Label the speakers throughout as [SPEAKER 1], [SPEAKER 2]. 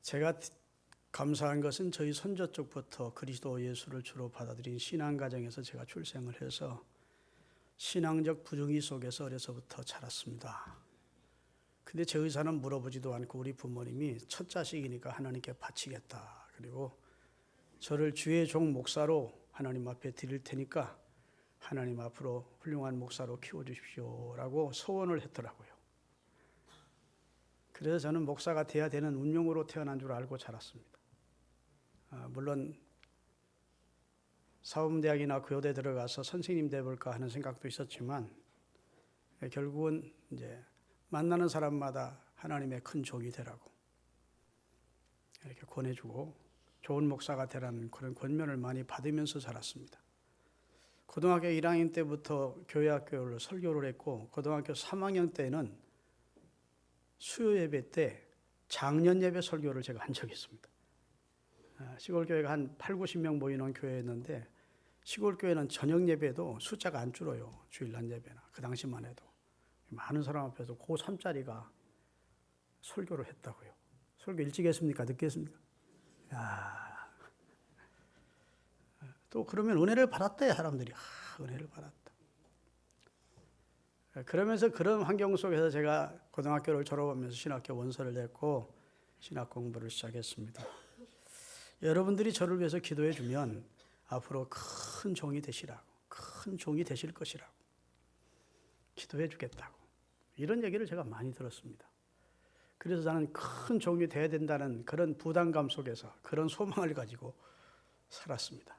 [SPEAKER 1] 제가 감사한 것은 저희 선조 쪽부터 그리스도 예수를 주로 받아들인 신앙 가정에서 제가 출생을 해서 신앙적 부정의 속에서 어려서부터 자랐습니다. 근데 제 의사는 물어보지도 않고 우리 부모님이 첫 자식이니까 하나님께 바치겠다. 그리고 저를 주의 종 목사로 하나님 앞에 드릴 테니까 하나님 앞으로 훌륭한 목사로 키워주십시오라고 소원을 했더라고요. 그래서 저는 목사가 돼야 되는 운명으로 태어난 줄 알고 자랐습니다. 물론 사범대학이나 고려대 들어가서 선생님 돼볼까 하는 생각도 있었지만 결국은 이제 만나는 사람마다 하나님의 큰 종이 되라고 이렇게 권해주고 좋은 목사가 되라는 그런 권면을 많이 받으면서 자랐습니다. 고등학교 1학년 때부터 교회학교를 설교를 했고 고등학교 3학년 때는 수요 예배 때 장년 예배 설교를 제가 한 적이 있습니다. 시골 교회가 한 8, 90명 모이는 교회였는데 시골 교회는 저녁 예배도 숫자가 안 줄어요. 주일날 예배나 그 당시만 해도 많은 사람 앞에서 고3짜리가 설교를 했다고요. 설교 일찍 했습니까? 늦게 했습니까? 또 그러면 은혜를 받았대 사람들이. 은혜를 받았다. 그러면서 그런 환경 속에서 제가 고등학교를 졸업하면서 신학교 원서를 냈고 신학 공부를 시작했습니다. 여러분들이 저를 위해서 기도해 주면 앞으로 큰 종이 되시라고, 큰 종이 되실 것이라고 기도해 주겠다고 이런 얘기를 제가 많이 들었습니다. 그래서 저는 큰 종이 되어야 된다는 그런 부담감 속에서 그런 소망을 가지고 살았습니다.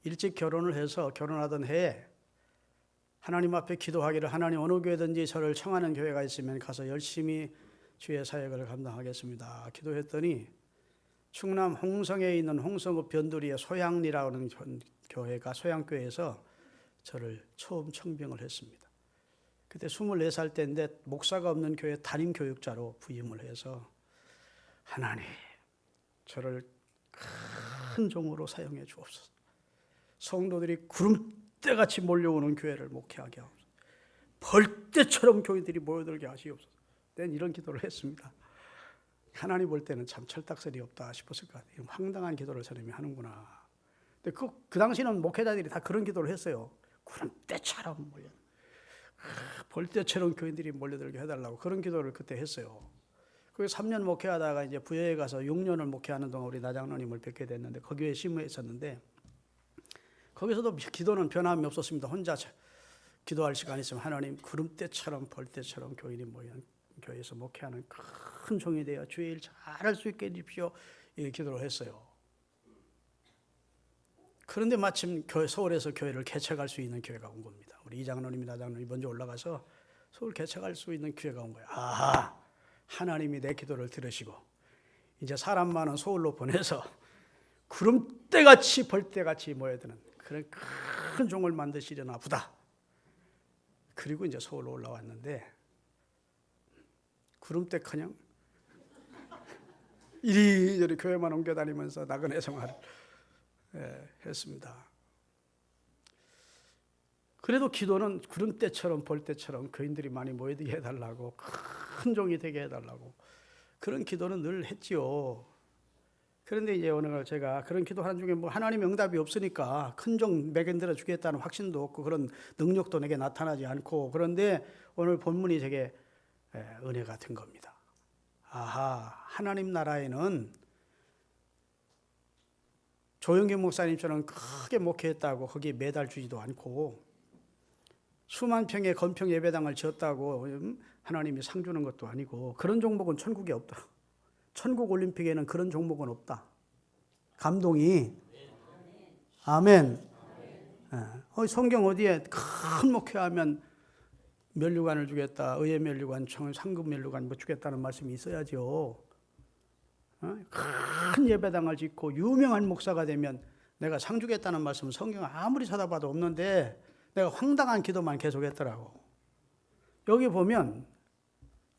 [SPEAKER 1] 일찍 결혼을 해서 결혼하던 해에 하나님 앞에 기도하기를 하나님 어느 교회든지 저를 청하는 교회가 있으면 가서 열심히 주의 사역을 감당하겠습니다. 기도했더니 충남 홍성에 있는 홍성읍 변두리의 소양리라는 교회가 소양교회에서 저를 처음 청빙을 했습니다. 그때 24살 때인데 목사가 없는 교회 담임교육자로 부임을 해서 하나님 저를 큰 종으로 사용해 주옵소서. 성도들이 구름대같이 몰려오는 교회를 목회하게 하옵소서. 벌떼처럼 교인들이 모여들게 하시옵소서. 난 이런 기도를 했습니다. 하나님 볼 때는 참 철딱서리 없다 싶었을 것 같아요. 황당한 기도를 사람이 하는구나. 근데 그 당시는 목회자들이 다 그런 기도를 했어요. 구름대처럼 몰려, 벌떼처럼 교인들이 몰려들게 해달라고 그런 기도를 그때 했어요. 그래서 3년 목회하다가 이제 부여에 가서 6년을 목회하는 동안 우리 나장로님을 뵙게 됐는데 그 교회에 심의했었는데 거기서도 기도는 변함이 없었습니다. 혼자 기도할 시간이 있으면 하나님 구름대처럼 벌떼처럼 교인이 모이는 교회에서 목회하는 큰 종이 되어 주의 일 잘할 수 있게 해주십시오. 이 기도를 했어요. 그런데 마침 서울에서 교회를 개척할 수 있는 기회가 온 겁니다. 우리 이장로님이 나장로님이 먼저 올라가서 서울 개척할 수 있는 기회가 온 거예요. 아하, 하나님이 내 기도를 들으시고 이제 사람 많은 서울로 보내서 구름대같이 벌떼같이 모여드는 그런 큰 종을 만드시려나 보다. 그리고 이제 서울로 올라왔는데 구름대커녕 이리저리 교회만 옮겨다니면서 나그네 생활을 했습니다. 그래도 기도는 구름대처럼 벌떼처럼 교인들이 많이 모이게 해달라고 큰 종이 되게 해달라고 그런 기도는 늘 했지요. 그런데 이제 오늘 제가 그런 기도하는 중에 뭐 하나님의 응답이 없으니까 큰 종 매겨들어 주겠다는 확신도 없고 그런 능력도 내게 나타나지 않고 그런데 오늘 본문이 제게 은혜가 된 겁니다. 아하, 하나님 나라에는 조영기 목사님처럼 크게 목회했다고 거기에 매달 주지도 않고 수만 평의 건평 예배당을 지었다고 하나님이 상 주는 것도 아니고 그런 종목은 천국에 없다. 천국 올림픽에는 그런 종목은 없다. 감동이 아멘. 성경 어디에 큰 목회하면 면류관을 주겠다. 의회 면류관, 상급 면류관 뭐 주겠다는 말씀이 있어야죠. 큰 예배당을 짓고 유명한 목사가 되면 내가 상 주겠다는 말씀은 성경 아무리 찾아봐도 없는데 내가 황당한 기도만 계속했더라고. 여기 보면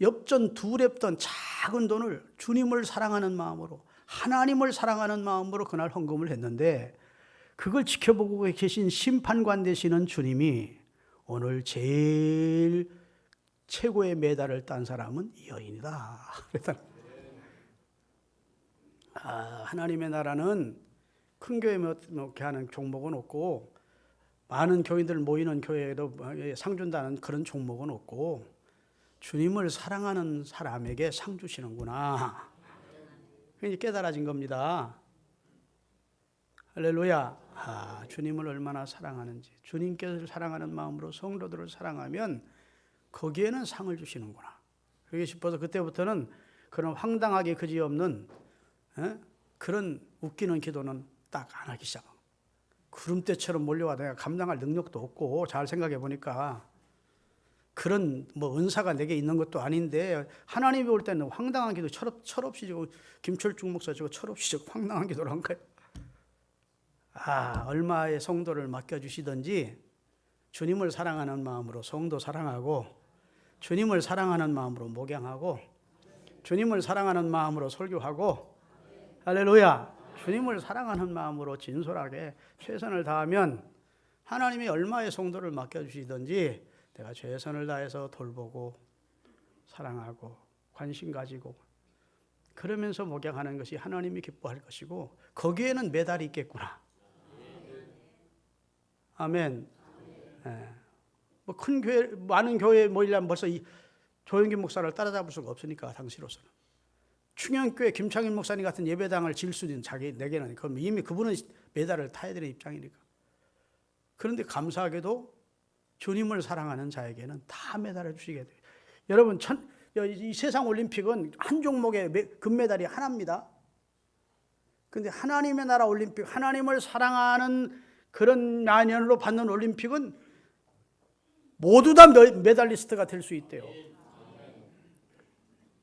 [SPEAKER 1] 엽전 2랩던 작은 돈을 주님을 사랑하는 마음으로 하나님을 사랑하는 마음으로 그날 헌금을 했는데 그걸 지켜보고 계신 심판관 되시는 주님이 오늘 제일 최고의 메달을 딴 사람은 이 여인이다. 하나님의 나라는 큰 교회 이렇게 하는 종목은 없고, 많은 교인들 모이는 교회에도 상 준다는 그런 종목은 없고, 주님을 사랑하는 사람에게 상 주시는구나. 이제 깨달아진 겁니다. 할렐루야. 주님을 얼마나 사랑하는지, 주님께서 사랑하는 마음으로 성도들을 사랑하면 거기에는 상을 주시는구나. 그게 싶어서 그때부터는 그런 황당하게 그지없는 그런 웃기는 기도는 딱 안 하기 시작한 거예요. 구름대처럼 몰려와 내가 감당할 능력도 없고, 잘 생각해 보니까 그런 은사가 내게 있는 것도 아닌데, 하나님이 올 때는 황당한 기도 철없이 지고, 김철중 목사 지고 철없이 지고 황당한 기도를 한 거예요. 얼마의 성도를 맡겨주시든지 주님을 사랑하는 마음으로 성도 사랑하고, 주님을 사랑하는 마음으로 목양하고, 주님을 사랑하는 마음으로 설교하고, 할렐루야. 주님을 사랑하는 마음으로 진솔하게 최선을 다하면 하나님이 얼마의 성도를 맡겨주시든지 내가 최선을 다해서 돌보고 사랑하고 관심 가지고 그러면서 목양하는 것이 하나님이 기뻐할 것이고, 거기에는 메달이 있겠구나. 아멘. 큰 교회, 많은 교회에 모이려면 벌써 이 조영기 목사를 따라잡을 수가 없으니까, 당시로서는. 충영교회 김창인 목사님 같은 예배당을 질 수 있는 내게는, 그럼 이미 그분은 메달을 타야 되는 입장이니까. 그런데 감사하게도 주님을 사랑하는 자에게는 다 메달을 주시게 돼요. 여러분, 이 세상 올림픽은 한 종목의 금메달이 하나입니다. 그런데 하나님의 나라 올림픽, 하나님을 사랑하는 그런 만연으로 받는 올림픽은 모두 다 메달리스트가 될 수 있대요.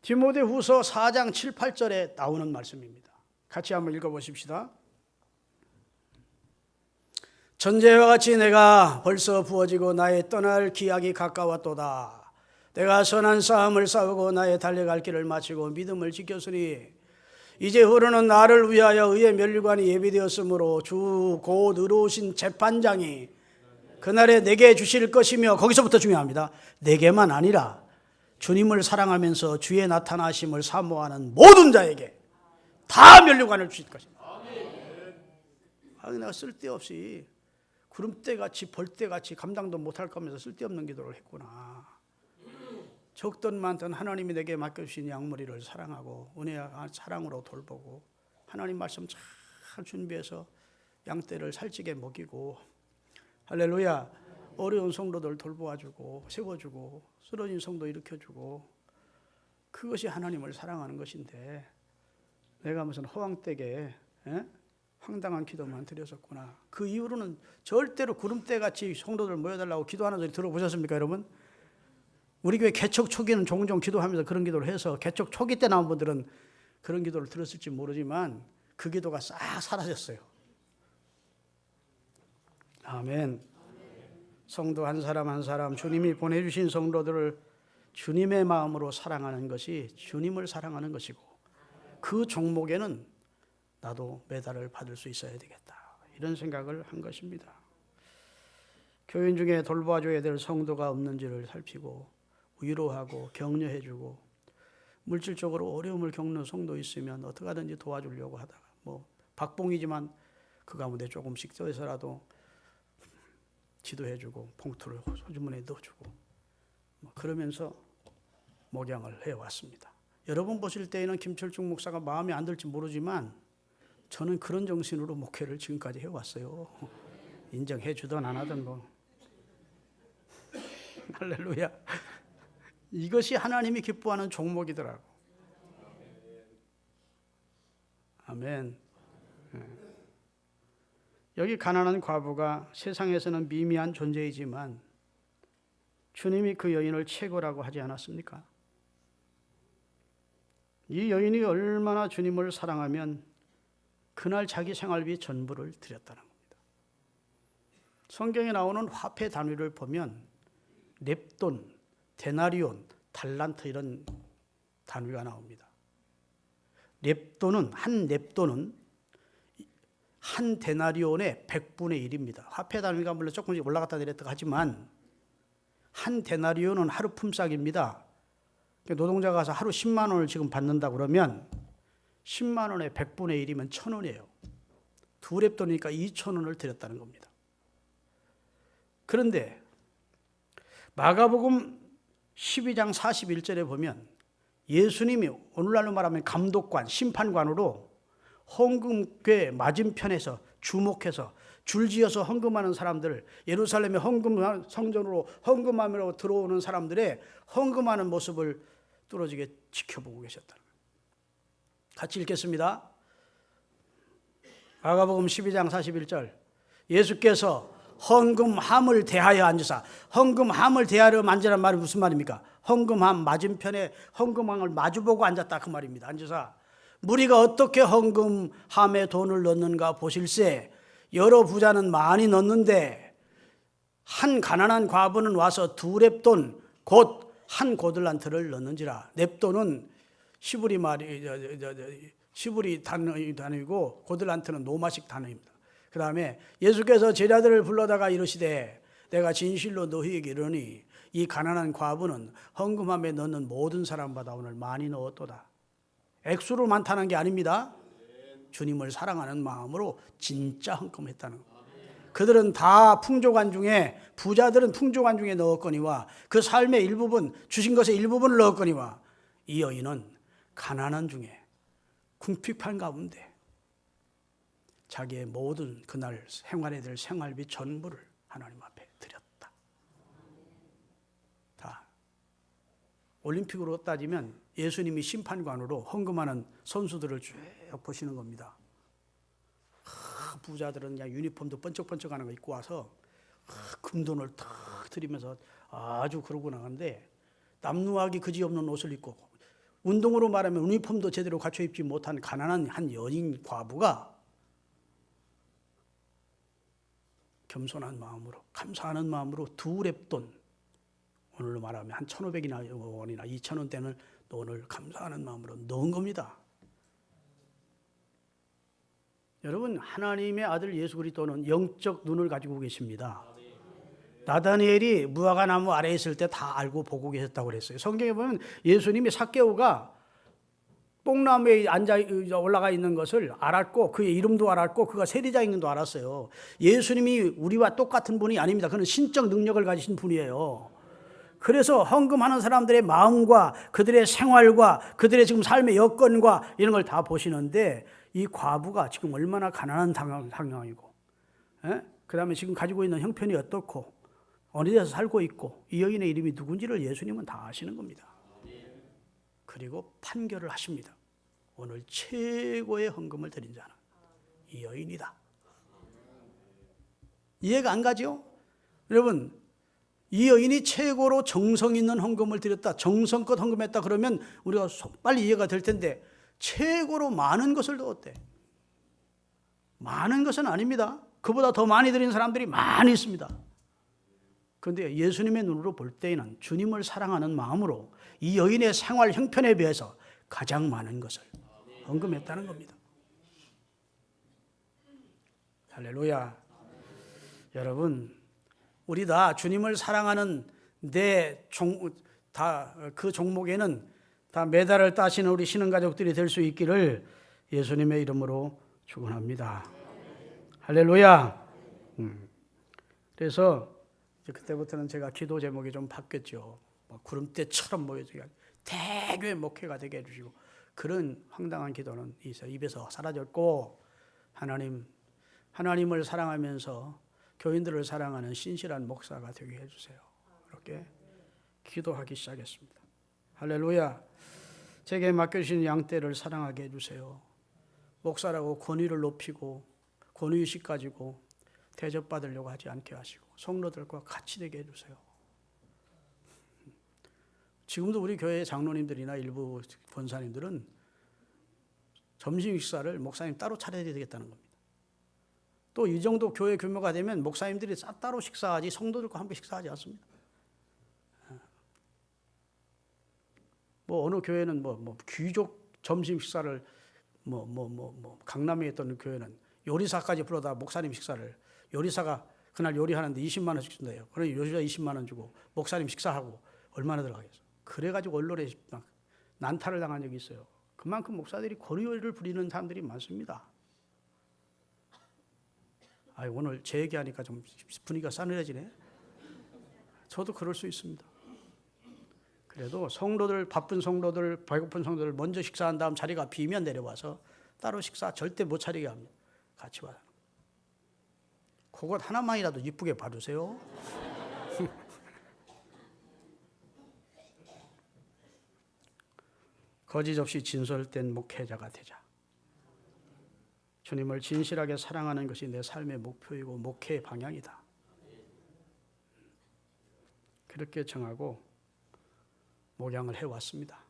[SPEAKER 1] 디모데후서 4장 7, 8절에 나오는 말씀입니다. 같이 한번 읽어보십시다. 전제와 같이 내가 벌써 부어지고 나의 떠날 기약이 가까웠도다. 내가 선한 싸움을 싸우고 나의 달려갈 길을 마치고 믿음을 지켰으니 이제 후로는 나를 위하여 의의 면류관이 예비되었으므로 주 곧 의로우신 재판장이 그날에 내게 주실 것이며, 거기서부터 중요합니다. 내게만 아니라 주님을 사랑하면서 주의 나타나심을 사모하는 모든 자에게 다 면류관을 주실 것입니다. 내가 쓸데없이 구름대같이 벌떼같이 감당도 못할 거면서 쓸데없는 기도를 했구나. 적든 많든 하나님이 내게 맡겨주신 양머리를 사랑하고 은혜와 사랑으로 돌보고, 하나님 말씀 잘 준비해서 양떼를 살찌게 먹이고, 할렐루야, 어려운 성도들 돌보아주고 세워주고 쓰러진 성도 일으켜주고, 그것이 하나님을 사랑하는 것인데 내가 무슨 허황되게 황당한 기도만 드렸었구나. 그 이후로는 절대로 구름대같이 성도들 모여달라고 기도하는 소리 들어보셨습니까, 여러분? 우리 교회 개척 초기는 종종 기도하면서 그런 기도를 해서, 개척 초기 때 나온 분들은 그런 기도를 들었을지 모르지만 그 기도가 싹 사라졌어요. 아멘. 성도 한 사람 한 사람, 주님이 보내주신 성도들을 주님의 마음으로 사랑하는 것이 주님을 사랑하는 것이고, 그 종목에는 나도 메달을 받을 수 있어야 되겠다, 이런 생각을 한 것입니다. 교인 중에 돌봐줘야 될 성도가 없는지를 살피고 위로하고 격려해주고, 물질적으로 어려움을 겪는 성도 있으면 어떻게 하든지 도와주려고 하다가, 박봉이지만 그 가운데 조금씩 떠서라도 지도해주고 봉투를 소주머니에 넣어주고, 그러면서 목양을 해왔습니다. 여러분 보실 때에는 김철중 목사가 마음에 안 들지 모르지만 저는 그런 정신으로 목회를 지금까지 해왔어요. 인정해 주든 안 하든 할렐루야. 이것이 하나님이 기뻐하는 종목이더라고. 아멘. 여기 가난한 과부가 세상에서는 미미한 존재이지만 주님이 그 여인을 최고라고 하지 않았습니까? 이 여인이 얼마나 주님을 사랑하면 그날 자기 생활비 전부를 드렸다는 겁니다. 성경에 나오는 화폐 단위를 보면 넵돈, 데나리온, 달란트 이런 단위가 나옵니다. 한 넵돈은 한 데나리온의 100분의 1입니다. 화폐 단위가 물론 조금씩 올라갔다 내렸다 하지만 한 데나리온은 하루 품삯입니다. 노동자가 가서 하루 10만 원을 지금 받는다 그러면 10만 원의 100분의 1이면 1,000원이에요. 두 랩돈이니까 2,000원을 드렸다는 겁니다. 그런데 마가복음 12장 41절에 보면 예수님이 오늘날로 말하면 감독관, 심판관으로 헌금궤 맞은편에서 주목해서 줄지어서 헌금하는 사람들, 예루살렘의 헌금 성전으로 헌금하며 들어오는 사람들의 헌금하는 모습을 뚫어지게 지켜보고 계셨다는 거예요. 같이 읽겠습니다. 마가복음 12장 41절. 예수께서 헌금함을 대하여 앉으사, 헌금함을 대하여 앉으란 말이 무슨 말입니까? 헌금함 맞은편에 헌금함을 마주보고 앉았다 그 말입니다. 앉으사 무리가 어떻게 헌금함에 돈을 넣는가 보실세. 여러 부자는 많이 넣는데 한 가난한 과부는 와서 두 렙돈 곧 한 고들란트를 넣는지라. 넵돈은 시브리 말이 시브리 단위고 고들란트는 노마식 단어입니다. 그 다음에 예수께서 제자들을 불러다가 이르시되 내가 진실로 너희에게 이르니 이 가난한 과부는 헌금함에 넣는 모든 사람보다 오늘 많이 넣었도다. 액수로 많다는 게 아닙니다. 주님을 사랑하는 마음으로 진짜 헌금했다는 것. 그들은 다 풍족한 중에, 부자들은 풍족한 중에 넣었거니와 그 삶의 일부분, 주신 것의 일부분을 넣었거니와 이 여인은 가난한 중에 궁핍한 가운데 자기의 모든 그날 생활에 될 생활비 전부를 하나님 앞에 드렸다. 다 올림픽으로 따지면 예수님이 심판관으로 헌금하는 선수들을 쭉 보시는 겁니다. 부자들은 그냥 유니폼도 번쩍번쩍하는 거 입고 와서 금돈을 탁 들이면서 아주 그러고 나가는데 남루하기 그지없는 옷을 입고 운동으로 말하면 유니폼도 제대로 갖춰 입지 못한 가난한 한 여인 과부가 겸손한 마음으로 감사하는 마음으로 두 렙돈, 오늘로 말하면 한 1,500원이나 2,000원대는 돈을 감사하는 마음으로 넣은 겁니다. 여러분, 하나님의 아들 예수 그리스도는 영적 눈을 가지고 계십니다. 나다니엘이 무화과 나무 아래에 있을 때 다 알고 보고 계셨다고 그랬어요. 성경에 보면 예수님이 삭개오가 뽕나무에 앉아 올라가 있는 것을 알았고 그의 이름도 알았고 그가 세리자인 것도 알았어요. 예수님이 우리와 똑같은 분이 아닙니다. 그는 신적 능력을 가지신 분이에요. 그래서 헌금하는 사람들의 마음과 그들의 생활과 그들의 지금 삶의 여건과 이런 걸 다 보시는데 이 과부가 지금 얼마나 가난한 상황이고, 그 다음에 지금 가지고 있는 형편이 어떻고 어느 데서 살고 있고 이 여인의 이름이 누군지를 예수님은 다 아시는 겁니다. 그리고 판결을 하십니다. 오늘 최고의 헌금을 드린 자는 이 여인이다. 이해가 안 가죠? 여러분, 이 여인이 최고로 정성 있는 헌금을 드렸다, 정성껏 헌금했다 그러면 우리가 빨리 이해가 될 텐데 최고로 많은 것을 넣었대. 많은 것은 아닙니다. 그보다 더 많이 드린 사람들이 많이 있습니다. 그런데 예수님의 눈으로 볼 때에는 주님을 사랑하는 마음으로 이 여인의 생활 형편에 비해서 가장 많은 것을 헌금했다는 겁니다. 할렐루야. 여러분, 우리 다 주님을 사랑하는 그 종목에는 다 메달을 따시는 우리 신앙가족들이 될 수 있기를 예수님의 이름으로 축원합니다. 할렐루야. 그래서 그때부터는 제가 기도 제목이 좀 바뀌었죠. 구름대처럼 모여지게 대교회 목회가 되게 해주시고 그런 황당한 기도는 입에서 사라졌고 하나님을 사랑하면서 교인들을 사랑하는 신실한 목사가 되게 해주세요. 이렇게 기도하기 시작했습니다. 할렐루야. 제게 맡겨주신 양떼를 사랑하게 해주세요. 목사라고 권위를 높이고 권위의식 가지고 대접받으려고 하지 않게 하시고 성도들과 같이 되게 해주세요. 지금도 우리 교회 장로님들이나 일부 권사님들은 점심 식사를 목사님 따로 차려야 되겠다는 겁니다. 또 이 정도 교회 규모가 되면 목사님들이 따로 식사하지 성도들과 함께 식사하지 않습니다. 어느 교회는 귀족 점심 식사를 강남에 있던 교회는 요리사까지 불러다 목사님 식사를, 요리사가 그날 요리하는데 20만 원씩 준대요. 그러니 요리사 20만 원 주고 목사님 식사하고 얼마나 들어가겠어. 그래가지고 언론에 막 난타를 당한 적이 있어요. 그만큼 목사들이 고리를 부리는 사람들이 많습니다. 오늘 제 얘기하니까 좀 분위기가 싸늘해지네. 저도 그럴 수 있습니다. 그래도 성도들, 바쁜 성도들, 배고픈 성도들 먼저 식사한 다음 자리가 비면 내려와서 따로 식사 절대 못 차리게 합니다. 같이 와서. 그것 하나만이라도 이쁘게 봐주세요. 거짓 없이 진솔된 목회자가 되자. 주님을 진실하게 사랑하는 것이 내 삶의 목표이고 목회의 방향이다. 그렇게 정하고 목양을 해왔습니다.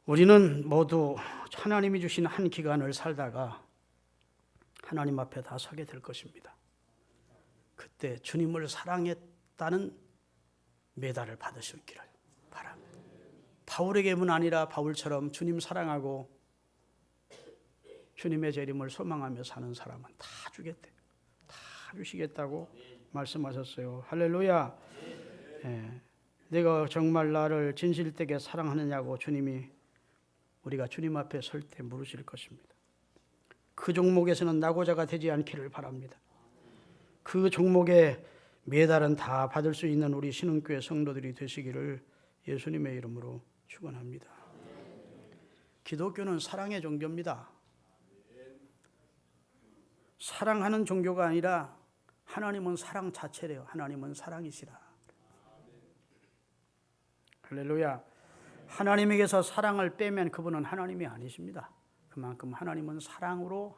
[SPEAKER 1] 우리는 모두 하나님이 주신 한 기간을 살다가 하나님 앞에 다 서게 될 것입니다. 그때 주님을 사랑했다는 메달을 받을 수 있기를 바랍니다. 바울에게만 아니라 바울처럼 주님 사랑하고 주님의 재림을 소망하며 사는 사람은 다 주겠대. 다 주시겠다고 말씀하셨어요. 할렐루야. 내가 정말 나를 진실되게 사랑하느냐고 주님이 우리가 주님 앞에 설 때 물으실 것입니다. 그 종목에서는 낙오자가 되지 않기를 바랍니다. 그 종목의 메달은 다 받을 수 있는 우리 신흥교회 성도들이 되시기를 예수님의 이름으로 축원합니다. 기독교는 사랑의 종교입니다. 사랑하는 종교가 아니라 하나님은 사랑 자체래요. 하나님은 사랑이시라. 할렐루야. 하나님에게서 사랑을 빼면 그분은 하나님이 아니십니다. 그만큼 하나님은 사랑으로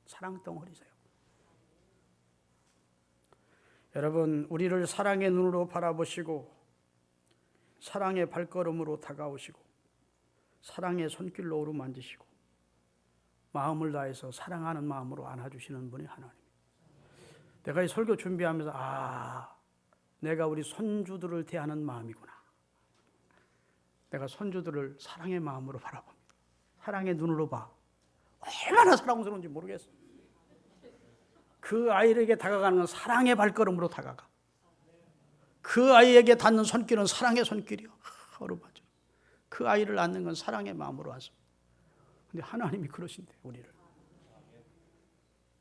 [SPEAKER 1] 사랑 덩어리세요. 여러분, 우리를 사랑의 눈으로 바라보시고 사랑의 발걸음으로 다가오시고 사랑의 손길로 어루만지시고 마음을 다해서 사랑하는 마음으로 안아주시는 분이 하나님. 내가 이 설교 준비하면서 내가 우리 손주들을 대하는 마음이구나. 내가 손주들을 사랑의 마음으로 바라봅니다. 사랑의 눈으로 봐. 얼마나 사랑스러운지 모르겠어. 그 아이에게 다가가는 건 사랑의 발걸음으로 다가가. 그 아이에게 닿는 손길은 사랑의 손길이요. 어루만져. 그 아이를 안는 건 사랑의 마음으로 왔습니다. 근데 하나님이 그러신대, 우리를.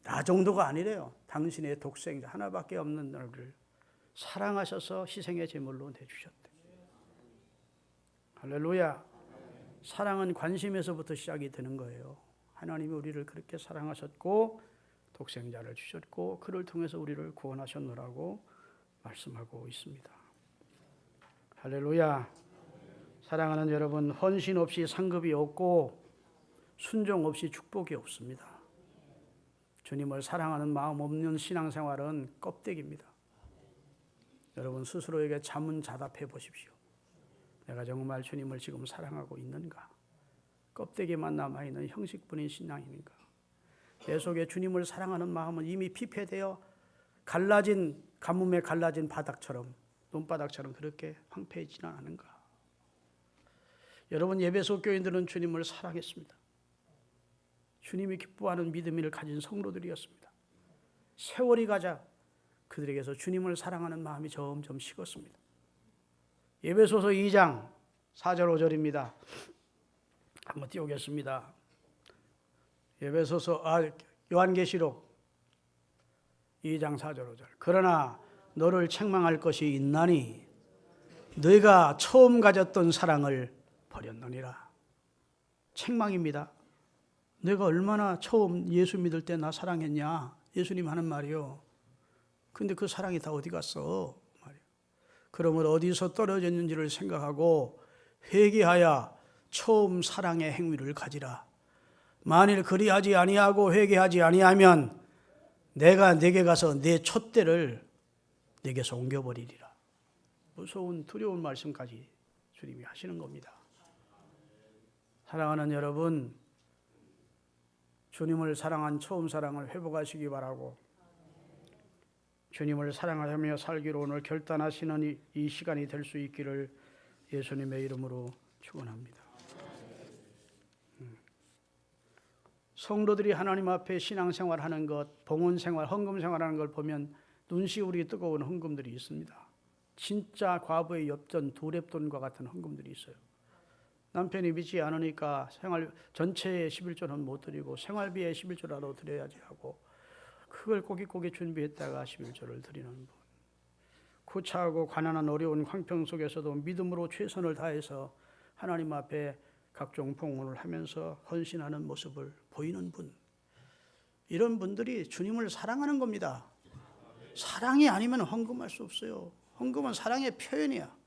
[SPEAKER 1] 나 정도가 아니래요. 당신의 독생자 하나밖에 없는 너를 사랑하셔서 희생의 제물로 내주셨대. 할렐루야. 사랑은 관심에서부터 시작이 되는 거예요. 하나님이 우리를 그렇게 사랑하셨고 독생자를 주셨고 그를 통해서 우리를 구원하셨노라고 말씀하고 있습니다. 할렐루야. 사랑하는 여러분, 헌신 없이 상급이 없고 순종 없이 축복이 없습니다. 주님을 사랑하는 마음 없는 신앙생활은 껍데기입니다. 여러분 스스로에게 자문자답해 보십시오. 내가 정말 주님을 지금 사랑하고 있는가? 껍데기만 남아있는 형식뿐인 신앙인가? 내 속에 주님을 사랑하는 마음은 이미 피폐되어 갈라진 가뭄에 갈라진 바닥처럼 눈바닥처럼 그렇게 황폐해지는 않은가? 여러분 예배소 교인들은 주님을 사랑했습니다. 주님이 기뻐하는 믿음을 가진 성도들이었습니다. 세월이 가자 그들에게서 주님을 사랑하는 마음이 점점 식었습니다. 예배소서 2장 4절 5절입니다. 한번 띄우겠습니다. 요한계시록 2장 4절 5절. 그러나 너를 책망할 것이 있나니 너희가 처음 가졌던 사랑을 버렸느니라. 책망입니다. 내가 얼마나 처음 예수 믿을 때 나 사랑했냐. 예수님 하는 말이요. 근데 그 사랑이 다 어디 갔어? 그러면 어디서 떨어졌는지를 생각하고 회개하여 처음 사랑의 행위를 가지라. 만일 그리하지 아니하고 회개하지 아니하면 내가 네게 가서 네 촛대를 네게서 옮겨버리리라. 무서운 두려운 말씀까지 주님이 하시는 겁니다. 사랑하는 여러분, 주님을 사랑한 처음 사랑을 회복하시기 바라고 주님을 사랑하며 살기로 오늘 결단하시는 이 시간이 될 수 있기를 예수님의 이름으로 축원합니다. 성도들이 하나님 앞에 신앙생활하는 것, 봉헌생활, 헌금생활하는 걸 보면 눈시울이 뜨거운 헌금들이 있습니다. 진짜 과부의 엽전, 두렙돈과 같은 헌금들이 있어요. 남편이 믿지 않으니까 생활 전체의 11조는 못 드리고 생활비에 11조라도 드려야지 하고 그걸 꼬깃꼬깃 준비했다가 11조를 드리는 분. 구차하고 가난한 어려운 광평 속에서도 믿음으로 최선을 다해서 하나님 앞에 각종 봉헌을 하면서 헌신하는 모습을 보이는 분. 이런 분들이 주님을 사랑하는 겁니다. 사랑이 아니면 헌금할 수 없어요. 헌금은 사랑의 표현이야.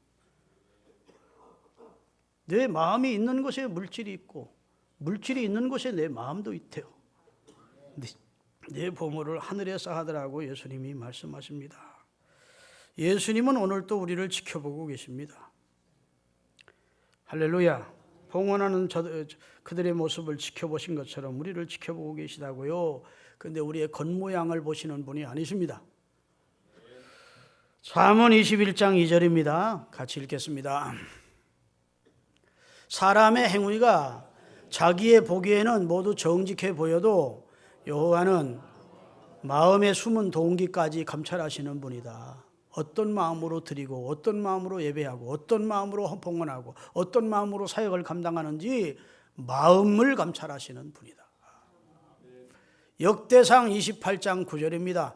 [SPEAKER 1] 내 마음이 있는 곳에 물질이 있고 물질이 있는 곳에 내 마음도 있대요. 내 보물을 하늘에 쌓으라고 예수님이 말씀하십니다. 예수님은 오늘 또 우리를 지켜보고 계십니다. 할렐루야. 봉헌하는 그들의 모습을 지켜보신 것처럼 우리를 지켜보고 계시다고요. 그런데 우리의 겉모양을 보시는 분이 아니십니다. 잠언 21장 2절입니다. 같이 읽겠습니다. 사람의 행위가 자기의 보기에는 모두 정직해 보여도 여호와는 마음의 숨은 동기까지 감찰하시는 분이다. 어떤 마음으로 드리고 어떤 마음으로 예배하고 어떤 마음으로 봉헌하고 어떤 마음으로 사역을 감당하는지 마음을 감찰하시는 분이다. 역대상 28장 9절입니다.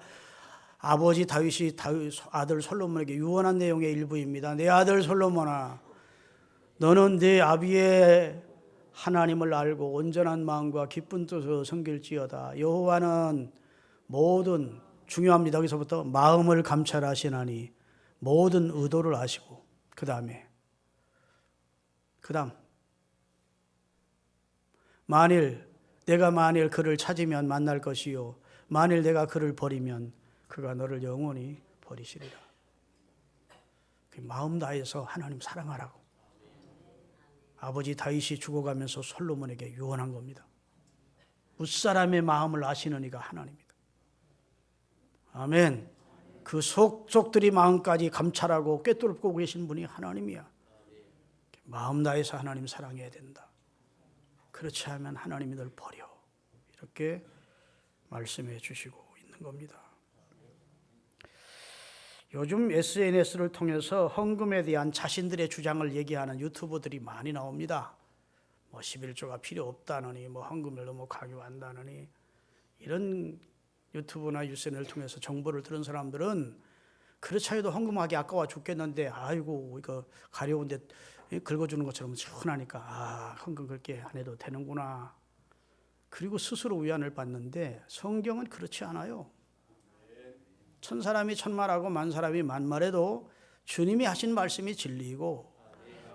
[SPEAKER 1] 아버지 다윗이 아들 솔로몬에게 유언한 내용의 일부입니다. 내 아들 솔로몬아, 너는 네 아비의 하나님을 알고 온전한 마음과 기쁜 뜻으로 섬길지어다. 여호와는 모든 중요합니다. 여기서부터 마음을 감찰하시나니 모든 의도를 아시고 그 다음 만일 그를 찾으면 만날 것이요 만일 내가 그를 버리면 그가 너를 영원히 버리시리라. 마음 다해서 하나님 사랑하라고 아버지 다윗이 죽어가면서 솔로몬에게 유언한 겁니다. 무사람의 마음을 아시는 이가 하나님이다. 아멘. 그 속속들이 마음까지 감찰하고 꿰뚫고 계신 분이 하나님이야. 마음 다해서 하나님 사랑해야 된다. 그렇지 않으면 하나님이 널 버려. 이렇게 말씀해 주시고 있는 겁니다. 요즘 SNS를 통해서 헌금에 대한 자신들의 주장을 얘기하는 유튜버들이 많이 나옵니다. 11조가 필요 없다느니 헌금을 너무 강요한다느니 이런 유튜브나 SNS를 통해서 정보를 들은 사람들은 그렇지 해도 헌금하기 아까워 죽겠는데 아이고 이거 가려운데 긁어주는 것처럼 시원하니까 헌금 그렇게 안 해도 되는구나. 그리고 스스로 위안을 받는데 성경은 그렇지 않아요. 천 사람이 천말하고 만 사람이 만말해도 주님이 하신 말씀이 진리이고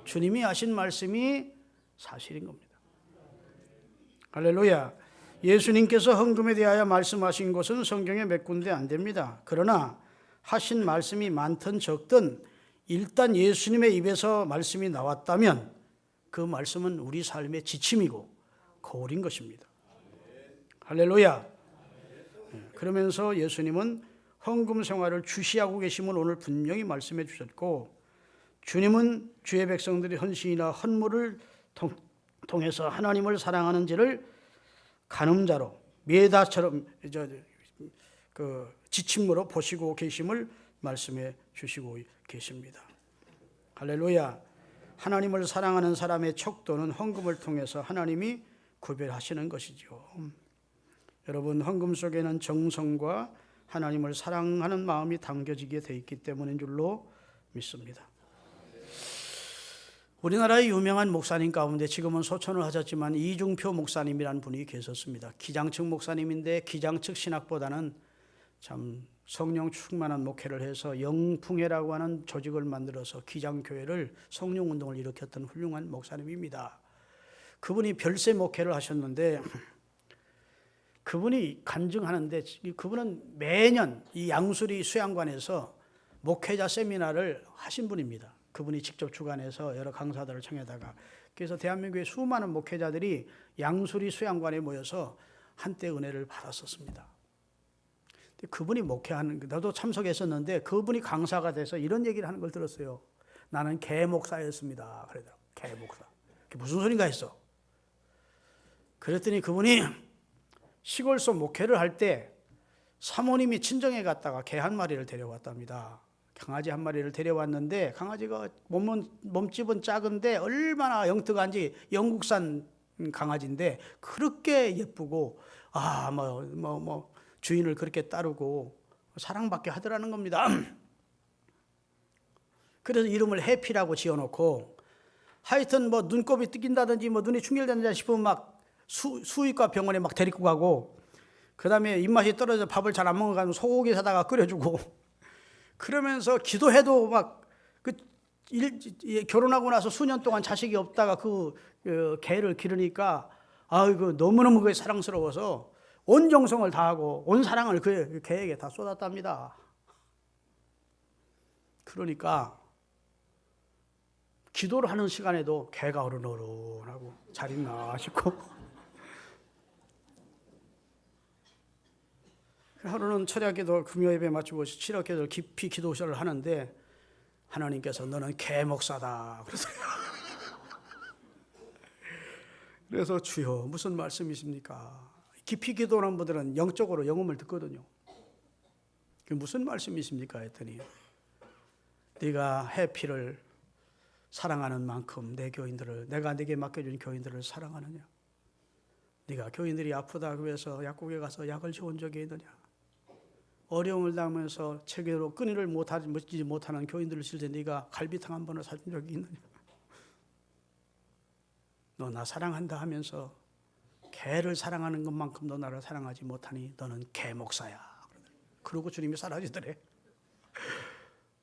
[SPEAKER 1] 주님이 하신 말씀이 사실인 겁니다. 할렐루야. 예수님께서 헌금에 대하여 말씀하신 것은 성경에 몇 군데 안 됩니다. 그러나 하신 말씀이 많든 적든 일단 예수님의 입에서 말씀이 나왔다면 그 말씀은 우리 삶의 지침이고 거울인 것입니다. 할렐루야. 그러면서 예수님은 헌금 생활을 주시하고 계심을 오늘 분명히 말씀해 주셨고 주님은 주의 백성들이 헌신이나 헌물을 통해서 하나님을 사랑하는지를 가늠자로 메다처럼 그 지침으로 보시고 계심을 말씀해 주시고 계십니다. 할렐루야. 하나님을 사랑하는 사람의 척도는 헌금을 통해서 하나님이 구별하시는 것이죠. 여러분, 헌금 속에는 정성과 하나님을 사랑하는 마음이 담겨지게 돼 있기 때문인 줄로 믿습니다. 우리나라의 유명한 목사님 가운데 지금은 소천을 하셨지만 이중표 목사님이라는 분이 계셨습니다. 기장측 목사님인데 기장측 신학보다는 참 성령 충만한 목회를 해서 영풍회라고 하는 조직을 만들어서 기장교회를 성령운동을 일으켰던 훌륭한 목사님입니다. 그분이 별세 목회를 하셨는데 그분이 간증하는데 그분은 매년 이 양수리 수양관에서 목회자 세미나를 하신 분입니다. 그분이 직접 주관해서 여러 강사들을 청해다가 그래서 대한민국의 수많은 목회자들이 양수리 수양관에 모여서 한때 은혜를 받았었습니다. 그분이 목회하는 나도 참석했었는데 그분이 강사가 돼서 이런 얘기를 하는 걸 들었어요. 나는 개목사였습니다. 그러더라고요. 개목사. 그게 무슨 소린가 했어. 그랬더니 그분이 시골서 목회를 할 때 사모님이 친정에 갔다가 개 한 마리를 데려왔답니다. 강아지 한 마리를 데려왔는데 강아지가 몸집은 작은데 얼마나 영특한지 영국산 강아지인데 그렇게 예쁘고 주인을 그렇게 따르고 사랑받게 하더라는 겁니다. 그래서 이름을 해피라고 지어놓고 하여튼 눈곱이 뜯긴다든지 눈이 충혈된다 싶으면 막 수의과 병원에 막 데리고 가고 그 다음에 입맛이 떨어져 밥을 잘 안 먹어가지고 소고기 사다가 끓여주고 그러면서 기도해도 결혼하고 나서 수년 동안 자식이 없다가 그 개를 기르니까 너무너무 그게 사랑스러워서 온 정성을 다하고 온 사랑을 그 개에게 다 쏟았답니다. 그러니까 기도를 하는 시간에도 개가 어른어른하고 잘 있나 싶고 하루는 철야기도 금요예배 마치고 철야기도 깊이 기도를 하는데 하나님께서 너는 개 목사다 그러세요. 그래서 주여 무슨 말씀이십니까? 깊이 기도하는 분들은 영적으로 영음을 듣거든요. 그게 무슨 말씀이십니까? 했더니 네가 해피를 사랑하는 만큼 내 교인들을 내가 네게 맡겨준 교인들을 사랑하느냐? 네가 교인들이 아프다 그래서 약국에 가서 약을 줘온 적이 있느냐? 어려움을 당하면서 체계로 끊이를 먹지 못하는 교인들을 실때 네가 갈비탕 한 번을 사준 적이 있느냐? 너 나 사랑한다 하면서 개를 사랑하는 것만큼 너 나를 사랑하지 못하니 너는 개 목사야. 그러고 주님이 사라지더래.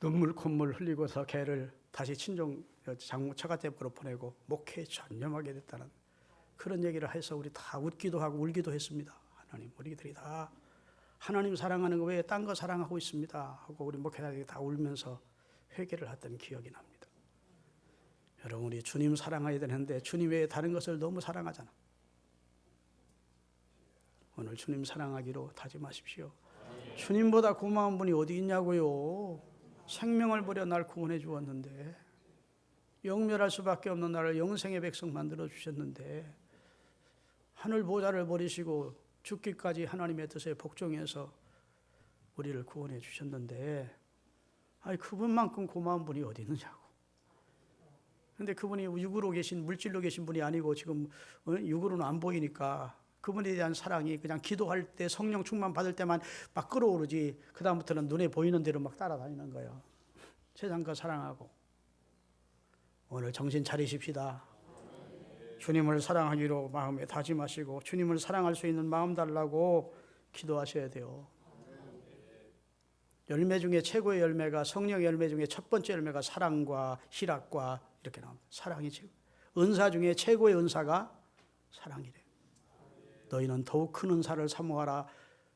[SPEAKER 1] 눈물 콧물 흘리고서 개를 다시 친정 장모 처가댁으로 보내고 목회에 전념하게 됐다는 그런 얘기를 해서 우리 다 웃기도 하고 울기도 했습니다. 하나님 우리들이 다 하나님 사랑하는 거 외에 딴 거 사랑하고 있습니다 하고 우리 목회자들이 다 울면서 회개를 했던 기억이 납니다. 여러분 우리 주님 사랑해야 되는데 주님 외에 다른 것을 너무 사랑하잖아. 오늘 주님 사랑하기로 다짐하십시오. 주님보다 고마운 분이 어디 있냐고요. 생명을 버려 날 구원해 주었는데 영멸할 수밖에 없는 나를 영생의 백성 만들어 주셨는데 하늘 보좌를 버리시고 죽기까지 하나님의 뜻에 복종해서 우리를 구원해 주셨는데 그분만큼 고마운 분이 어디 있느냐고. 그런데 그분이 육으로 계신 물질로 계신 분이 아니고 지금 육으로는 안 보이니까 그분에 대한 사랑이 그냥 기도할 때 성령 충만 받을 때만 막 끌어오르지 그 다음부터는 눈에 보이는 대로 막 따라다니는 거예요. 세상 거 사랑하고. 오늘 정신 차리십시다. 주님을 사랑하기로 마음에 다짐하시고 주님을 사랑할 수 있는 마음 달라고 기도하셔야 돼요. 열매 중에 최고의 열매가 성령의 열매 중에 첫 번째 열매가 사랑과 희락과 이렇게 나옵니다. 사랑이 최고. 은사 중에 최고의 은사가 사랑이래. 너희는 더욱 큰 은사를 사모하라.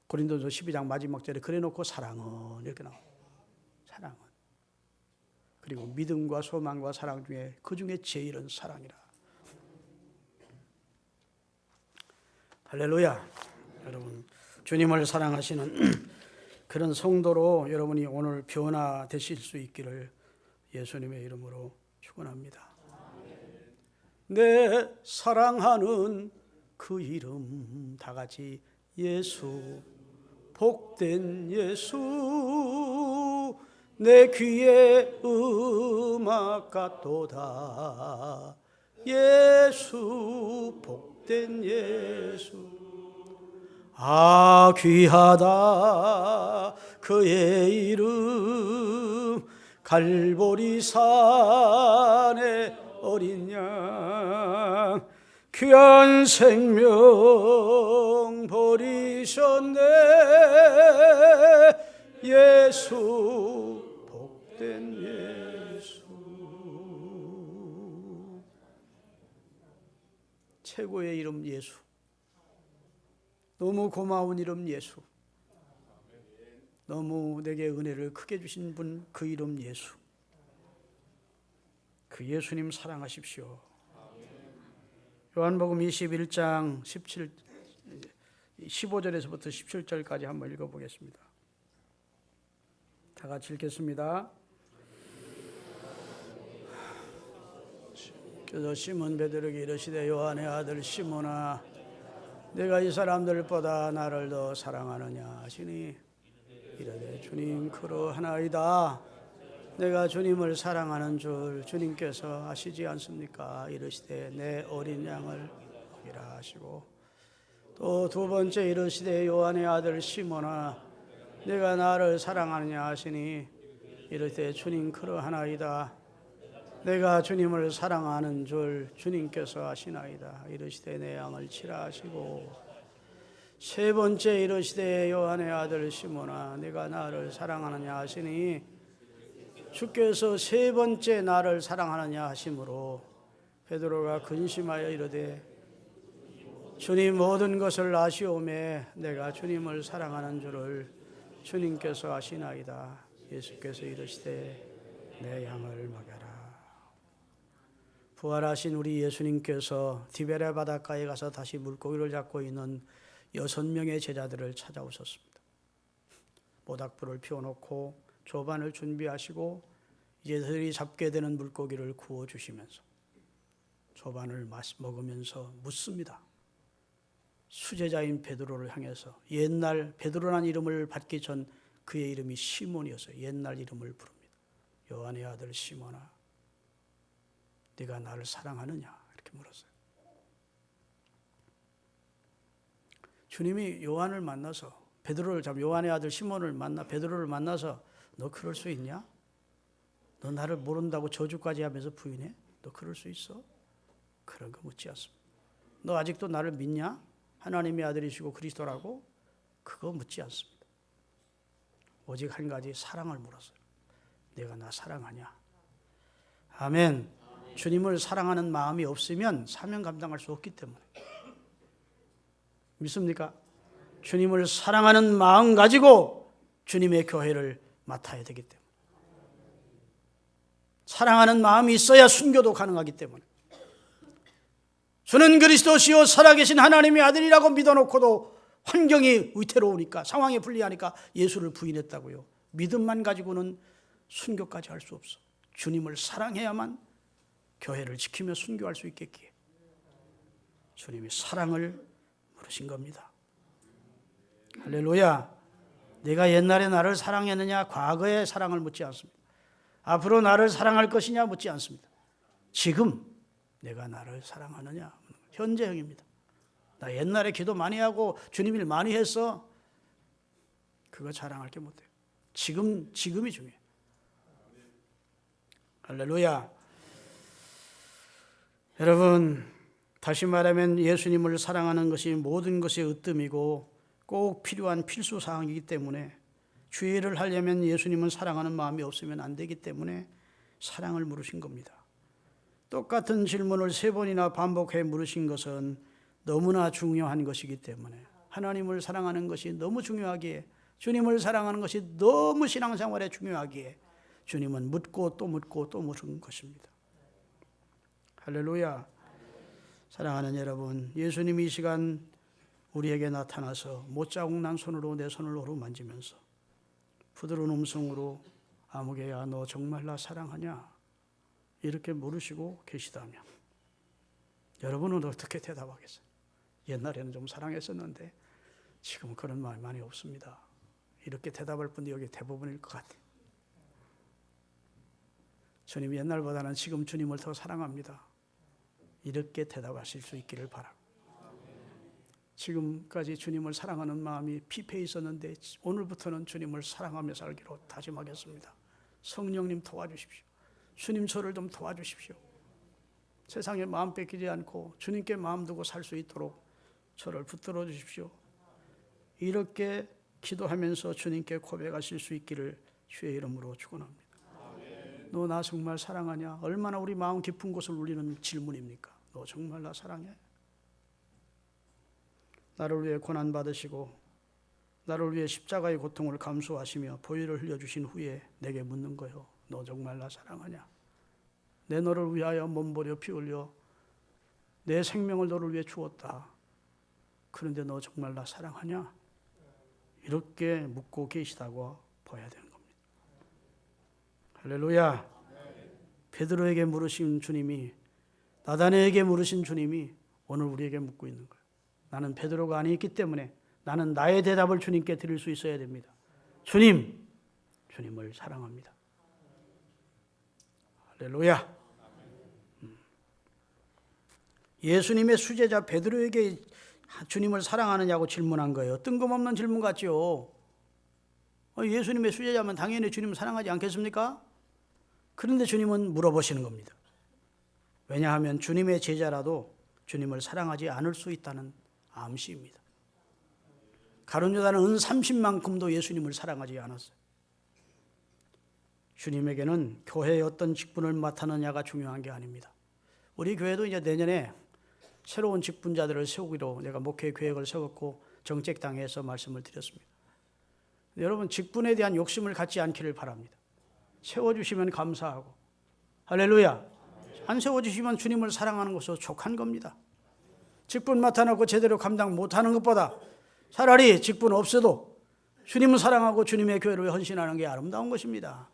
[SPEAKER 1] 고린도서 12장 마지막 절에 그래놓고 사랑은 이렇게 나옵니다. 사랑은. 그리고 믿음과 소망과 사랑 중에 그 중에 제일은 사랑이라. 할렐루야. 여러분 주님을 사랑하시는 그런 성도로 여러분이 오늘 변화되실 수 있기를 예수님의 이름으로 축원합니다. 내 사랑하는 그 이름 다 같이 예수 복된 예수 내 귀에 음악 같도다 예수 복된 예수 귀하다 그의 이름 갈보리 산의 어린 양 귀한 생명 버리셨네 예수 복된 예수 최고의 이름 예수 너무 고마운 이름 예수 너무 내게 은혜를 크게 주신 분 그 이름 예수 그 예수님 사랑하십시오. 요한복음 21장 15절에서부터 17절까지 한번 읽어보겠습니다. 다 같이 읽겠습니다. 그래서 시몬 베드로에게 이르시되 요한의 아들 시몬아 내가 이 사람들보다 나를 더 사랑하느냐 하시니 이르되 주님 그러하나이다. 내가 주님을 사랑하는 줄 주님께서 아시지 않습니까? 이르시되 내 어린 양을 먹이라 하시고, 또 두 번째 이르시되 요한의 아들 시몬아 내가 나를 사랑하느냐 하시니, 이르되 주님 그러하나이다. 내가 주님을 사랑하는 줄 주님께서 아시나이다. 이르시되 내 양을 치라 하시고, 세 번째 이르시되 요한의 아들 시몬아 내가 나를 사랑하느냐 하시니, 주께서 세 번째 나를 사랑하느냐 하심으로 베드로가 근심하여 이르되 주님 모든 것을 아시오매 내가 주님을 사랑하는 줄을 주님께서 아시나이다. 예수께서 이르시되 내 양을 먹여라. 부활하신 우리 예수님께서 디베레 바닷가에 가서 다시 물고기를 잡고 있는 6명의 제자들을 찾아오셨습니다. 모닥불을 피워놓고 조반을 준비하시고 이제들이 잡게 되는 물고기를 구워주시면서 조반을 먹으면서 묻습니다. 수제자인 베드로를 향해서, 옛날 베드로라는 이름을 받기 전 그의 이름이 시몬이었어요. 옛날 이름을 부릅니다. 요한의 아들 시몬아 네가 나를 사랑하느냐 이렇게 물었어요. 주님이 요한을 만나서 요한의 아들 시몬을 만나 베드로를 만나서 너 그럴 수 있냐? 너 나를 모른다고 저주까지 하면서 부인해? 너 그럴 수 있어? 그런 거 묻지 않습니다. 너 아직도 나를 믿냐? 하나님의 아들이시고 그리스도라고? 그거 묻지 않습니다. 오직 한 가지, 사랑을 물었어요. 내가 나 사랑하냐? 아멘. 주님을 사랑하는 마음이 없으면 사명 감당할 수 없기 때문에. 믿습니까? 주님을 사랑하는 마음 가지고 주님의 교회를 맡아야 되기 때문에. 사랑하는 마음이 있어야 순교도 가능하기 때문에. 주는 그리스도시요 살아계신 하나님의 아들이라고 믿어놓고도 환경이 위태로우니까, 상황이 불리하니까 예수를 부인했다고요. 믿음만 가지고는 순교까지 할 수 없어. 주님을 사랑해야만 교회를 지키며 순교할 수 있겠기에 주님이 사랑을 물으신 겁니다. 할렐루야. 내가 옛날에 나를 사랑했느냐, 과거의 사랑을 묻지 않습니다. 앞으로 나를 사랑할 것이냐 묻지 않습니다. 지금 내가 나를 사랑하느냐, 현재형입니다. 나 옛날에 기도 많이 하고 주님 일 많이 했어. 그거 자랑할 게 못해요. 지금이 중요해요. 할렐루야. 여러분, 다시 말하면 예수님을 사랑하는 것이 모든 것의 으뜸이고 꼭 필요한 필수 사항이기 때문에, 주의를 하려면 예수님은 사랑하는 마음이 없으면 안 되기 때문에 사랑을 물으신 겁니다. 똑같은 질문을 3번이나 반복해 물으신 것은 너무나 중요한 것이기 때문에, 하나님을 사랑하는 것이 너무 중요하기에, 주님을 사랑하는 것이 너무 신앙생활에 중요하기에 주님은 묻고 또 묻고 또 묻은 것입니다. 할렐루야. 사랑하는 여러분, 예수님이 이 시간 우리에게 나타나서 못자국 난 손으로 내 손을 어루만지면서 부드러운 음성으로 아무개야 너 정말 나 사랑하냐? 이렇게 물으시고 계시다면 여러분은 어떻게 대답하겠어요? 옛날에는 좀 사랑했었는데 지금은 그런 마음이 많이 없습니다. 이렇게 대답할 분들이 여기 대부분일 것 같아요. 주님 옛날보다는 지금 주님을 더 사랑합니다. 이렇게 대답하실 수 있기를 바라고, 지금까지 주님을 사랑하는 마음이 피폐해 있었는데 오늘부터는 주님을 사랑하며 살기로 다짐하겠습니다. 성령님 도와주십시오. 주님 저를 좀 도와주십시오. 세상에 마음 뺏기지 않고 주님께 마음 두고 살 수 있도록 저를 붙들어 주십시오. 이렇게 기도하면서 주님께 고백하실 수 있기를 주의 이름으로 축원합니다. 너 나 정말 사랑하냐? 얼마나 우리 마음 깊은 곳을 울리는 질문입니까? 너 정말 나 사랑해? 나를 위해 고난받으시고 나를 위해 십자가의 고통을 감수하시며 보혈을 흘려주신 후에 내게 묻는 거요. 너 정말 나 사랑하냐? 내 너를 위하여 몸버려 피 흘려 내 생명을 너를 위해 주었다. 그런데 너 정말 나 사랑하냐? 이렇게 묻고 계시다고 봐야 되는 겁니다. 할렐루야. 베드로에게 물으신 주님이, 나다네에게 물으신 주님이 오늘 우리에게 묻고 있는 거예요. 나는 베드로가 아니기 때문에 나는 나의 대답을 주님께 드릴 수 있어야 됩니다. 주님을 사랑합니다. 할렐루야. 예수님의 수제자 베드로에게 주님을 사랑하느냐고 질문한 거예요. 뜬금없는 질문 같죠. 예수님의 수제자면 당연히 주님을 사랑하지 않겠습니까? 그런데 주님은 물어보시는 겁니다. 왜냐하면 주님의 제자라도 주님을 사랑하지 않을 수 있다는 암시입니다. 가룟 유다는 은 30만큼도 예수님을 사랑하지 않았어요. 주님에게는 교회의 어떤 직분을 맡았느냐가 중요한 게 아닙니다. 우리 교회도 이제 내년에 새로운 직분자들을 세우기로 내가 목회 계획을 세웠고 정책당에서 말씀을 드렸습니다. 여러분 직분에 대한 욕심을 갖지 않기를 바랍니다. 세워주시면 감사하고 할렐루야. 안 세워주시면 주님을 사랑하는 것으로 족한 겁니다. 직분 맡아놓고 제대로 감당 못하는 것보다 차라리 직분 없어도 주님을 사랑하고 주님의 교회를 헌신하는 게 아름다운 것입니다.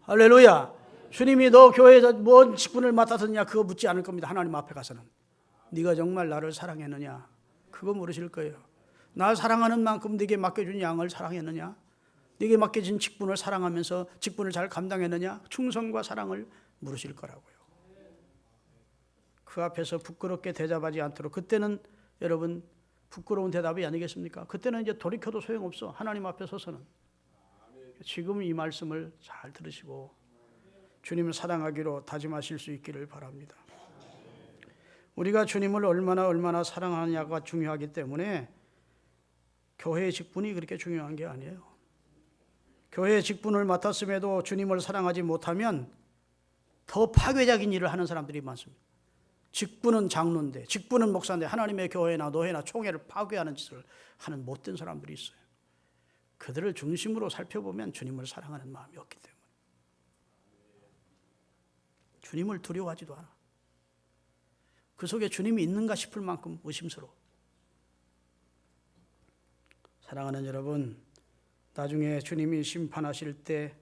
[SPEAKER 1] 할렐루야. 주님이 너 교회에서 뭔 직분을 맡았느냐 그거 묻지 않을 겁니다. 하나님 앞에 가서는 네가 정말 나를 사랑했느냐 그거 물으실 거예요. 나 사랑하는 만큼 네게 맡겨준 양을 사랑했느냐, 네게 맡겨진 직분을 사랑하면서 직분을 잘 감당했느냐, 충성과 사랑을 물으실 거라고요. 그 앞에서 부끄럽게 대답하지 않도록, 그때는 여러분 부끄러운 대답이 아니겠습니까? 그때는 이제 돌이켜도 소용없어. 하나님 앞에 서서는. 지금 이 말씀을 잘 들으시고 주님을 사랑하기로 다짐하실 수 있기를 바랍니다. 우리가 주님을 얼마나 사랑하느냐가 중요하기 때문에 교회의 직분이 그렇게 중요한 게 아니에요. 교회의 직분을 맡았음에도 주님을 사랑하지 못하면 더 파괴적인 일을 하는 사람들이 많습니다. 직분은 장로인데, 직분은 목사인데 하나님의 교회나 노회나 총회를 파괴하는 짓을 하는 못된 사람들이 있어요. 그들을 중심으로 살펴보면 주님을 사랑하는 마음이 없기 때문에 주님을 두려워하지도 않아. 그 속에 주님이 있는가 싶을 만큼 의심스러워. 사랑하는 여러분, 나중에 주님이 심판하실 때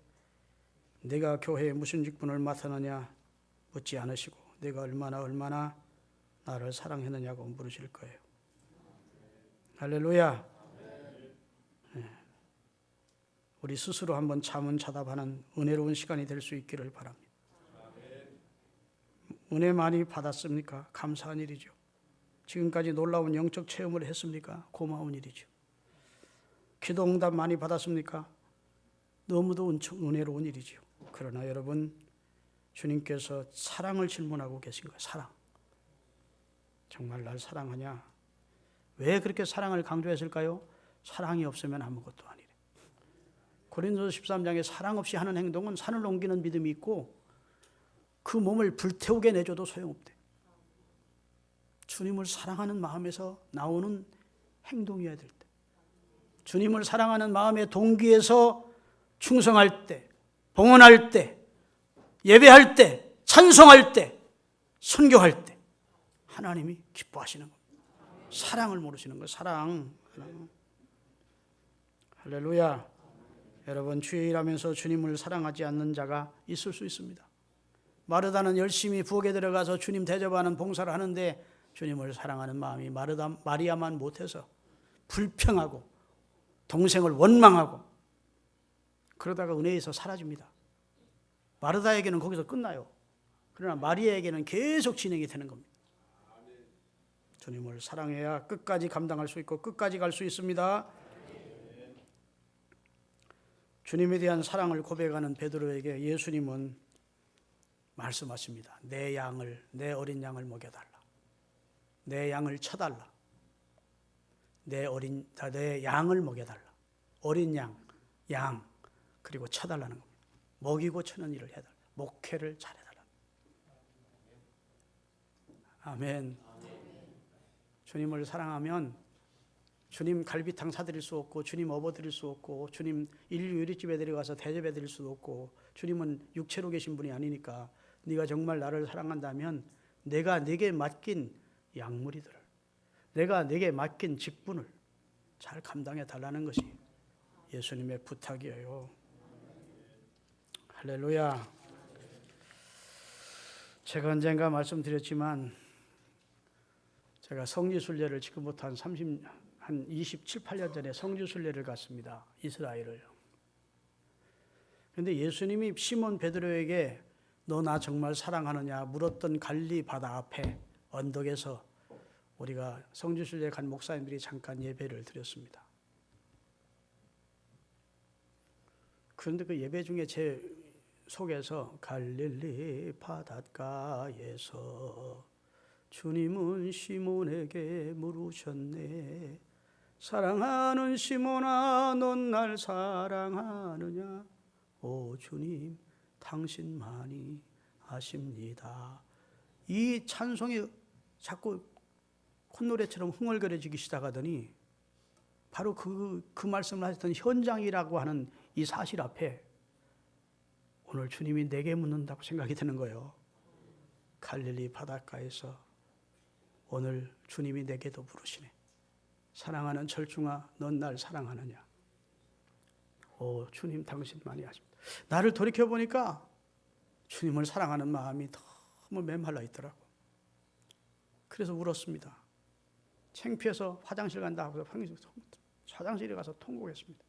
[SPEAKER 1] 내가 교회에 무슨 직분을 맡았느냐 묻지 않으시고 내가 얼마나 나를 사랑했느냐고 물으실 거예요. 할렐루야. 네. 우리 스스로 한번 자문자답하는 은혜로운 시간이 될 수 있기를 바랍니다. 은혜 많이 받았습니까? 감사한 일이죠. 지금까지 놀라운 영적 체험을 했습니까? 고마운 일이죠. 기도 응답 많이 받았습니까? 너무도 은혜로운 일이죠. 그러나 여러분, 주님께서 사랑을 질문하고 계신 거예요. 사랑. 정말 날 사랑하냐? 왜 그렇게 사랑을 강조했을까요? 사랑이 없으면 아무것도 아니래. 고린도서 13장에 사랑 없이 하는 행동은 산을 옮기는 믿음이 있고 그 몸을 불태우게 내줘도 소용없대. 주님을 사랑하는 마음에서 나오는 행동이어야 될 때, 주님을 사랑하는 마음의 동기에서 충성할 때, 봉헌할 때, 예배할 때, 찬송할 때, 선교할 때 하나님이 기뻐하시는 겁니다. 사랑을 모르시는 거예요. 사랑. 할렐루야. 여러분, 주의 일하면서 주님을 사랑하지 않는 자가 있을 수 있습니다. 마르다는 열심히 부엌에 들어가서 주님 대접하는 봉사를 하는데 주님을 사랑하는 마음이 마리아만 못해서 불평하고 동생을 원망하고 그러다가 은혜에서 사라집니다. 마르다에게는 거기서 끝나요. 그러나 마리아에게는 계속 진행이 되는 겁니다. 주님을 사랑해야 끝까지 감당할 수 있고 끝까지 갈 수 있습니다. 주님에 대한 사랑을 고백하는 베드로에게 예수님은 말씀하십니다. 내 어린 양을 먹여달라. 내 양을 쳐달라. 내 양을 먹여달라. 어린 양, 그리고 쳐달라는 겁니다. 먹이고 쳐는 일을 해달라. 목회를 잘해달라. 아멘. 주님을 사랑하면 주님 갈비탕 사드릴 수 없고 주님 업어드릴 수 없고 주님 인류 요리집에 데려가서 대접해 드릴 수도 없고 주님은 육체로 계신 분이 아니니까 네가 정말 나를 사랑한다면 내가 네게 맡긴 약물이들을, 내가 네게 맡긴 직분을 잘 감당해 달라는 것이 예수님의 부탁이에요. 할렐루야. 제가 언젠가 말씀드렸지만 제가 성지순례를 지금부터 한 27, 8년 전에 성지순례를 갔습니다. 이스라엘을. 그런데 예수님이 시몬 베드로에게 너 나 정말 사랑하느냐 물었던 갈릴리 바다 앞에 언덕에서 우리가 성지순례 간 목사님들이 잠깐 예배를 드렸습니다. 그런데 그 예배 중에 제 속에서 갈릴리 바닷가에서 주님은 시몬에게 물으셨네. 사랑하는 시몬아, 넌 날 사랑하느냐? 오 주님, 당신만이 아십니다. 이 찬송이 자꾸 콧노래처럼 흥얼거려지기 시작하더니 바로 그 말씀을 하셨던 현장이라고 하는 이 사실 앞에 오늘 주님이 내게 묻는다고 생각이 드는 거예요. 갈릴리 바닷가에서 오늘 주님이 내게도 물으시네. 사랑하는 철중아, 넌 날 사랑하느냐? 오 주님, 당신만이 아십니다. 나를 돌이켜보니까 주님을 사랑하는 마음이 너무 메말라 있더라고. 그래서 울었습니다. 창피해서 화장실 간다 하고서 화장실에 가서 통곡했습니다.